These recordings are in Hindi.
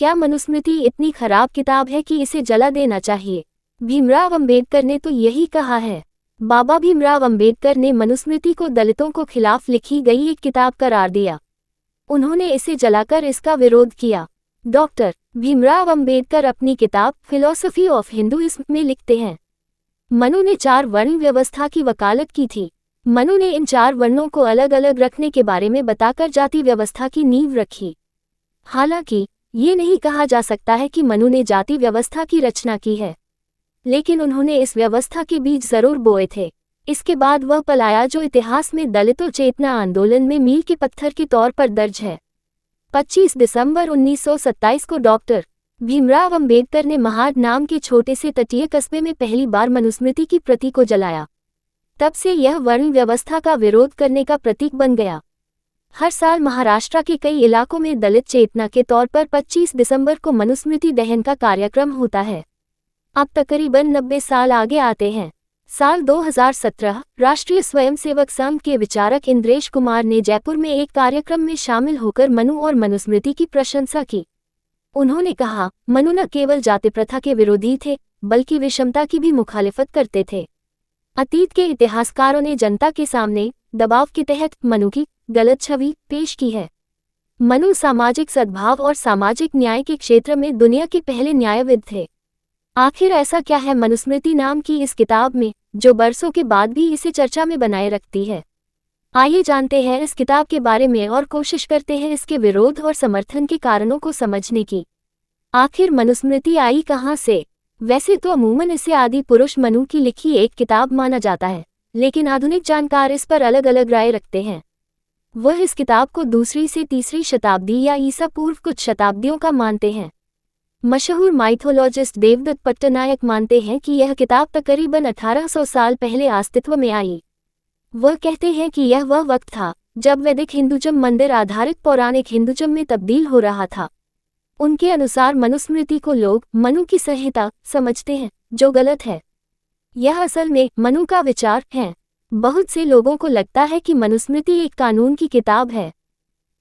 क्या मनुस्मृति इतनी खराब किताब है कि इसे जला देना चाहिए? भीमराव अंबेडकर ने तो यही कहा है। बाबा भीमराव अंबेडकर ने मनुस्मृति को दलितों को खिलाफ लिखी गई एक किताब करार दिया। उन्होंने इसे जलाकर इसका विरोध किया। डॉक्टर भीमराव अंबेडकर अपनी किताब फिलॉसफी ऑफ हिंदुइज्म में लिखते हैं, मनु ने 4 वर्ण व्यवस्था की वकालत की थी। मनु ने इन 4 वर्णों को अलग अलग रखने के बारे में बताकर जाति व्यवस्था की नींव रखी। हालांकि ये नहीं कहा जा सकता है कि मनु ने जाति व्यवस्था की रचना की है, लेकिन उन्होंने इस व्यवस्था के बीज जरूर बोए थे। इसके बाद वह पलाया जो इतिहास में दलितों चेतना आंदोलन में मील के पत्थर के तौर पर दर्ज है। 25 दिसंबर 1927 को डॉक्टर भीमराव अंबेडकर ने महाड नाम के छोटे से तटीय कस्बे में पहली बार मनुस्मृति की प्रति को जलाया। तब से यह वर्ण व्यवस्था का विरोध करने का प्रतीक बन गया। हर साल महाराष्ट्र के कई इलाकों में दलित चेतना के तौर पर 25 दिसंबर को मनुस्मृति दहन का कार्यक्रम होता है। अब तकरीबन 90 साल आगे आते हैं। साल 2017 राष्ट्रीय स्वयंसेवक संघ के विचारक इंद्रेश कुमार ने जयपुर में एक कार्यक्रम में शामिल होकर मनु और मनुस्मृति की प्रशंसा की। उन्होंने कहा, मनु न केवल जाति प्रथा के विरोधी थे, बल्कि विषमता की भी मुखालिफत करते थे। अतीत के इतिहासकारों ने जनता के सामने दबाव के तहत मनु की गलत छवि पेश की है। मनु सामाजिक सद्भाव और सामाजिक न्याय के क्षेत्र में दुनिया के पहले न्यायविद थे। आखिर ऐसा क्या है मनुस्मृति नाम की इस किताब में, जो बरसों के बाद भी इसे चर्चा में बनाए रखती है? आइए जानते हैं इस किताब के बारे में और कोशिश करते हैं इसके विरोध और समर्थन के कारणों को समझने की। आखिर मनुस्मृति आई कहाँ से? वैसे तो अमूमन इसे आदि पुरुष मनु की लिखी एक किताब माना जाता है, लेकिन आधुनिक जानकार इस पर अलग अलग राय रखते हैं। वह इस किताब को 2री से 3री शताब्दी या ईसा पूर्व कुछ शताब्दियों का मानते हैं। मशहूर माइथोलॉजिस्ट देवदत्त पट्टनायक मानते हैं कि यह किताब तकरीबन 1800 साल पहले अस्तित्व में आई। वह कहते हैं कि यह वह वक्त था जब वैदिक हिंदुज़म मंदिर आधारित पौराणिक हिंदुज़म में तब्दील हो रहा था। उनके अनुसार मनुस्मृति को लोग मनु की संहिता समझते हैं, जो गलत है। यह असल में मनु का विचार है। बहुत से लोगों को लगता है कि मनुस्मृति एक कानून की किताब है,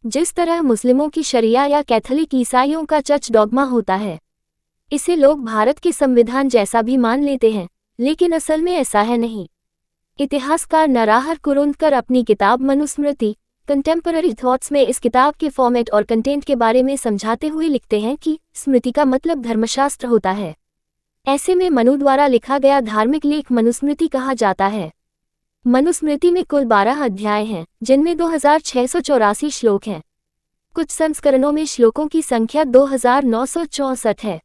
जिस तरह मुस्लिमों की शरिया या कैथोलिक ईसाइयों का चर्च डॉगमा होता है। इसे लोग भारत के संविधान जैसा भी मान लेते हैं, लेकिन असल में ऐसा है नहीं। इतिहासकार नराहर कुरुंदकर अपनी किताब मनुस्मृति कंटेम्पररी थॉट्स में इस किताब के फॉर्मेट और कंटेंट के बारे में समझाते हुए लिखते हैं कि स्मृति का मतलब धर्मशास्त्र होता है। ऐसे में मनु द्वारा लिखा गया धार्मिक लेख मनुस्मृति कहा जाता है। मनुस्मृति में कुल 12 अध्याय हैं, जिनमें 2684 श्लोक हैं। कुछ संस्करणों में श्लोकों की संख्या 2964 है।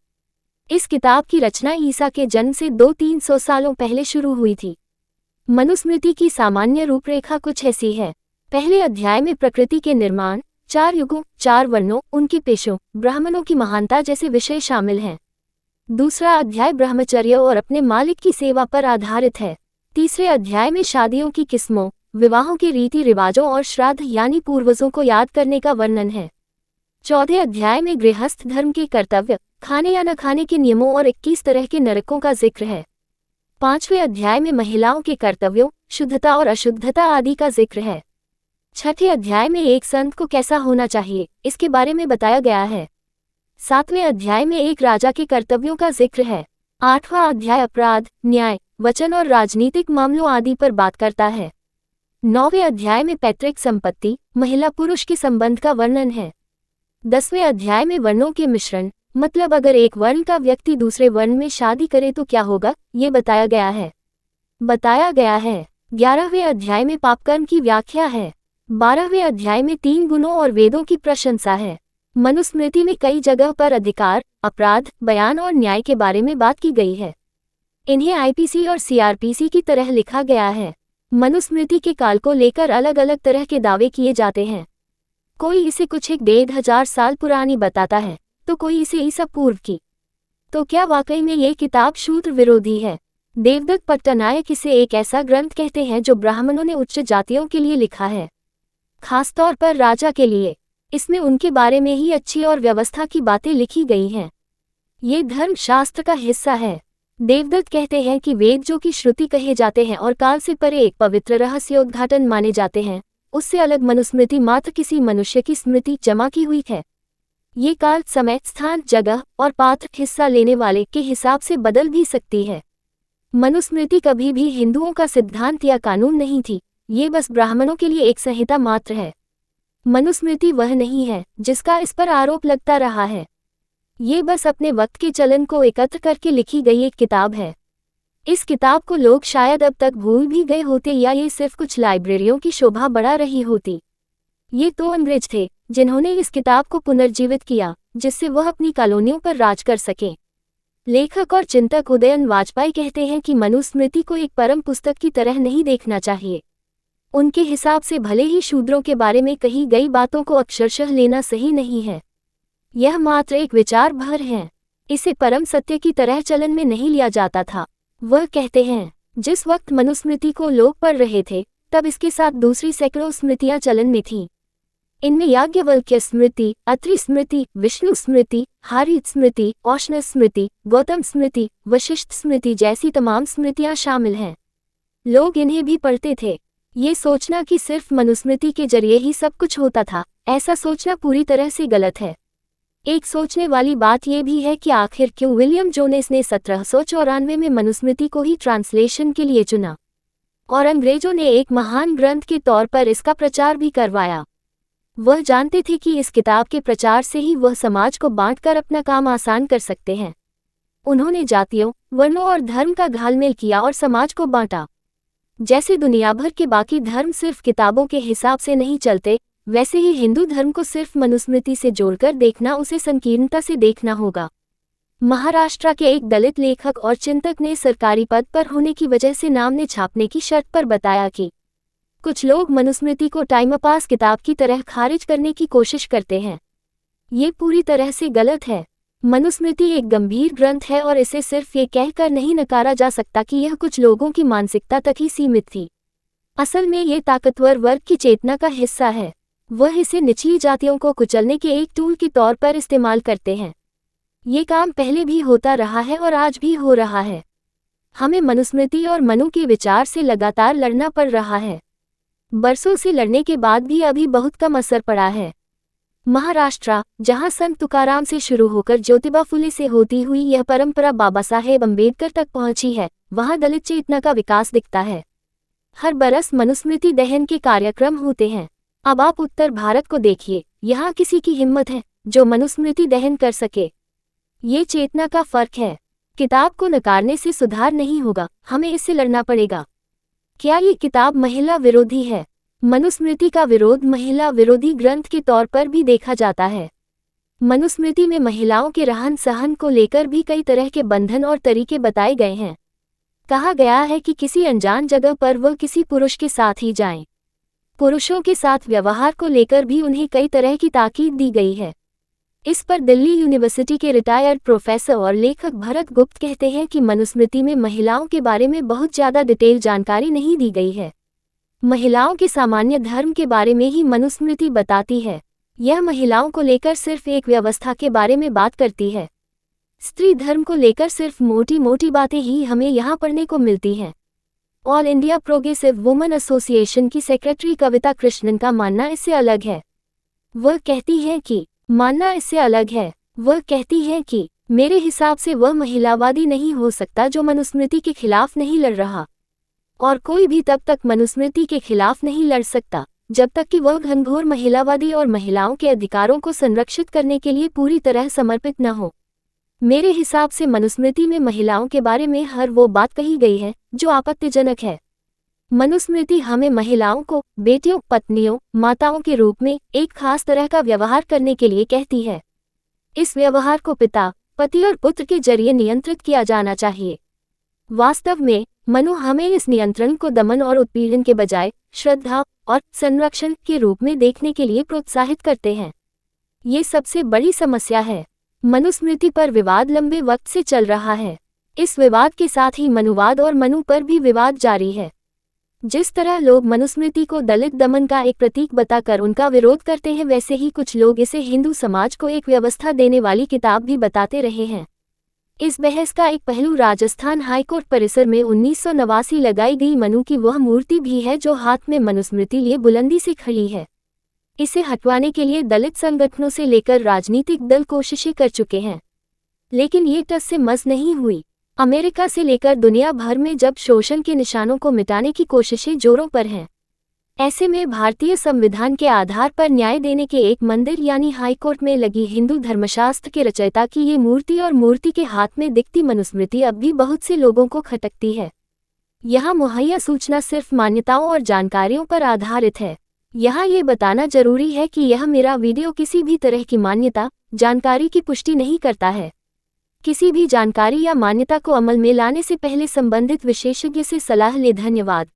इस किताब की रचना ईसा के जन्म से 200-300 सालों पहले शुरू हुई थी। मनुस्मृति की सामान्य रूपरेखा कुछ ऐसी है। पहले अध्याय में प्रकृति के निर्माण, 4 युगों, 4 वर्णों, उनके पेशों, ब्राह्मणों की महानता जैसे विषय शामिल हैं। दूसरा अध्याय ब्रह्मचर्य और अपने मालिक की सेवा पर आधारित है। तीसरे अध्याय में शादियों की किस्मों, विवाहों के रीति रिवाजों और श्राद्ध यानी पूर्वजों को याद करने का वर्णन है। चौथे अध्याय में गृहस्थ धर्म के कर्तव्य, खाने या न खाने के नियमों और 21 तरह के नरकों का जिक्र है। 5वें अध्याय में महिलाओं के कर्तव्यों, शुद्धता और अशुद्धता आदि का जिक्र है। 6ठे अध्याय में एक संत को कैसा होना चाहिए, इसके बारे में बताया गया है। 7वें अध्याय में एक राजा के कर्तव्यों का जिक्र है। 8वां अध्याय अपराध, न्याय, वचन और राजनीतिक मामलों आदि पर बात करता है। 9वें अध्याय में पैतृक संपत्ति, महिला पुरुष के संबंध का वर्णन है। 10वें अध्याय में वर्णों के मिश्रण, मतलब अगर एक वर्ण का व्यक्ति दूसरे वर्ण में शादी करे तो क्या होगा, ये बताया गया है। 11वें अध्याय में पापकर्म की व्याख्या है। 12वें अध्याय में 3 गुणों और वेदों की प्रशंसा है। मनुस्मृति में कई जगह पर अधिकार, अपराध, बयान और न्याय के बारे में बात की गई है। इन्हें आईपीसी और सीआरपीसी की तरह लिखा गया है। मनुस्मृति के काल को लेकर अलग अलग तरह के दावे किए जाते हैं। कोई इसे कुछ 1-1.5 साल पुरानी बताता है, तो कोई इसे ईसा पूर्व की। तो क्या वाकई में ये किताब शूद्र विरोधी है? देवदत्त पट्टनायक इसे एक ऐसा ग्रंथ कहते हैं जो ब्राह्मणों ने उच्च जातियों के लिए लिखा है, खासतौर पर राजा के लिए। इसमें उनके बारे में ही अच्छी और व्यवस्था की बातें लिखी गई हैं। ये धर्मशास्त्र का हिस्सा है। देवदत्त कहते हैं कि वेद जो कि श्रुति कहे जाते हैं और काल से परे एक पवित्र रहस्योद्घाटन माने जाते हैं, उससे अलग मनुस्मृति मात्र किसी मनुष्य की स्मृति जमा की हुई है। ये काल समय, स्थान, जगह और पात्र हिस्सा लेने वाले के हिसाब से बदल भी सकती है। मनुस्मृति कभी भी हिंदुओं का सिद्धांत या कानून नहीं थी, ये बस ब्राह्मणों के लिए एक संहिता मात्र है। मनुस्मृति वह नहीं है जिसका इस पर आरोप लगता रहा है। ये बस अपने वक्त के चलन को एकत्र करके लिखी गई एक किताब है। इस किताब को लोग शायद अब तक भूल भी गए होते या ये सिर्फ कुछ लाइब्रेरियों की शोभा बढ़ा रही होती। ये तो अंग्रेज थे जिन्होंने इस किताब को पुनर्जीवित किया जिससे वह अपनी कॉलोनियों पर राज कर सकें। लेखक और चिंतक उदयन वाजपेयी कहते हैं कि मनुस्मृति को एक परम पुस्तक की तरह नहीं देखना चाहिए। उनके हिसाब से भले ही शूद्रों के बारे में कही गई बातों को अक्षरशः लेना सही नहीं है। यह मात्र एक विचार भर है, इसे परम सत्य की तरह चलन में नहीं लिया जाता था। वह कहते हैं, जिस वक्त मनुस्मृति को लोग पढ़ रहे थे तब इसके साथ दूसरी सैकड़ों स्मृतियां चलन में थीं। इनमें याज्ञवल्क्य स्मृति, अत्रि स्मृति, विष्णु स्मृति, हारीत स्मृति, औष्ण स्मृति, गौतम स्मृति, वशिष्ठ स्मृति जैसी तमाम स्मृतियां शामिल हैं। लोग इन्हें भी पढ़ते थे। ये सोचना कि सिर्फ मनुस्मृति के जरिए ही सब कुछ होता था, ऐसा सोचना पूरी तरह से गलत है। एक सोचने वाली बात यह भी है कि आखिर क्यों विलियम जोनेस ने 1794 में मनुस्मृति को ही ट्रांसलेशन के लिए चुना और अंग्रेजों ने एक महान ग्रंथ के तौर पर इसका प्रचार भी करवाया। वह जानते थे कि इस किताब के प्रचार से ही वह समाज को बांटकर अपना काम आसान कर सकते हैं। उन्होंने जातियों, वर्णों और धर्म का घालमेल किया और समाज को बांटा। जैसे दुनिया भर के बाकी धर्म सिर्फ किताबों के हिसाब से नहीं चलते, वैसे ही हिंदू धर्म को सिर्फ मनुस्मृति से जोड़कर देखना उसे संकीर्णता से देखना होगा। महाराष्ट्र के एक दलित लेखक और चिंतक ने सरकारी पद पर होने की वजह से नाम ने छापने की शर्त पर बताया कि कुछ लोग मनुस्मृति को टाइम पास किताब की तरह खारिज करने की कोशिश करते हैं। ये पूरी तरह से गलत है। मनुस्मृति एक गंभीर ग्रंथ है और इसे सिर्फ ये कहकर नहीं नकारा जा सकता कि यह कुछ लोगों की मानसिकता तक ही सीमित थी। असल में ये ताकतवर वर्ग की चेतना का हिस्सा है। वह इसे निचली जातियों को कुचलने के एक टूल के तौर पर इस्तेमाल करते हैं। ये काम पहले भी होता रहा है और आज भी हो रहा है। हमें मनुस्मृति और मनु के विचार से लगातार लड़ना पड़ रहा है। बरसों से लड़ने के बाद भी अभी बहुत कम असर पड़ा है। महाराष्ट्र, जहां संत तुकाराम से शुरू होकर ज्योतिबा फुले से होती हुई यह परंपरा बाबा साहेब अम्बेडकर तक पहुंची है, वहां दलित चेतना का विकास दिखता है। हर बरस मनुस्मृति दहन के कार्यक्रम होते हैं। अब आप उत्तर भारत को देखिए, यहाँ किसी की हिम्मत है जो मनुस्मृति दहन कर सके। ये चेतना का फर्क है। किताब को नकारने से सुधार नहीं होगा, हमें इससे लड़ना पड़ेगा। क्या ये किताब महिला विरोधी है? मनुस्मृति का विरोध महिला विरोधी ग्रंथ के तौर पर भी देखा जाता है। मनुस्मृति में महिलाओं के रहन सहन को लेकर भी कई तरह के बंधन और तरीके बताए गए हैं। कहा गया है कि किसी अनजान जगह पर वह किसी पुरुष के साथ ही जाएं। पुरुषों के साथ व्यवहार को लेकर भी उन्हें कई तरह की ताकीद दी गई है। इस पर दिल्ली यूनिवर्सिटी के रिटायर्ड प्रोफेसर और लेखक भरत गुप्त कहते हैं कि मनुस्मृति में महिलाओं के बारे में बहुत ज़्यादा डिटेल जानकारी नहीं दी गई है। महिलाओं के सामान्य धर्म के बारे में ही मनुस्मृति बताती है। यह महिलाओं को लेकर सिर्फ एक व्यवस्था के बारे में बात करती है। स्त्री धर्म को लेकर सिर्फ मोटी मोटी बातें ही हमें यहाँ पढ़ने को मिलती हैं। All India progressive women association की सेक्रेटरी कविता कृष्णन का मानना इससे अलग है। वह कहती है कि मेरे हिसाब से वह महिलावादी नहीं हो सकता जो मनुस्मृति के खिलाफ नहीं लड़ रहा, और कोई भी तब तक मनुस्मृति के खिलाफ नहीं लड़ सकता जब तक कि वह घनघोर महिलावादी और महिलाओं के अधिकारों को संरक्षित करने के लिए पूरी तरह समर्पित न हो। मेरे हिसाब से मनुस्मृति में महिलाओं के बारे में हर वो बात कही गई है जो आपत्तिजनक है। मनुस्मृति हमें महिलाओं को बेटियों, पत्नियों, माताओं के रूप में एक खास तरह का व्यवहार करने के लिए कहती है। इस व्यवहार को पिता, पति और पुत्र के जरिए नियंत्रित किया जाना चाहिए। वास्तव में मनु हमें इस नियंत्रण को दमन और उत्पीड़न के बजाय श्रद्धा और संरक्षण के रूप में देखने के लिए प्रोत्साहित करते हैं। ये सबसे बड़ी समस्या है। मनुस्मृति पर विवाद लंबे वक्त से चल रहा है। इस विवाद के साथ ही मनुवाद और मनु पर भी विवाद जारी है। जिस तरह लोग मनुस्मृति को दलित दमन का एक प्रतीक बताकर उनका विरोध करते हैं, वैसे ही कुछ लोग इसे हिंदू समाज को एक व्यवस्था देने वाली किताब भी बताते रहे हैं। इस बहस का एक पहलू राजस्थान हाईकोर्ट परिसर में 1989 लगाई गई मनु की वह मूर्ति भी है जो हाथ में मनुस्मृति लिए बुलंदी से खड़ी है। इसे हटवाने के लिए दलित संगठनों से लेकर राजनीतिक दल कोशिशें कर चुके हैं, लेकिन ये टस से मस नहीं हुई। अमेरिका से लेकर दुनिया भर में जब शोषण के निशानों को मिटाने की कोशिशें जोरों पर हैं, ऐसे में भारतीय संविधान के आधार पर न्याय देने के एक मंदिर यानी हाईकोर्ट में लगी हिंदू धर्मशास्त्र के रचयिता की ये मूर्ति और मूर्ति के हाथ में दिखती मनुस्मृति अब भी बहुत से लोगों को खटकती है। यहाँ मुहैया सूचना सिर्फ मान्यताओं और जानकारियों पर आधारित है। यहाँ ये बताना जरूरी है कि यह मेरा वीडियो किसी भी तरह की मान्यता, जानकारी की पुष्टि नहीं करता है। किसी भी जानकारी या मान्यता को अमल में लाने से पहले संबंधित विशेषज्ञ से सलाह लें। धन्यवाद।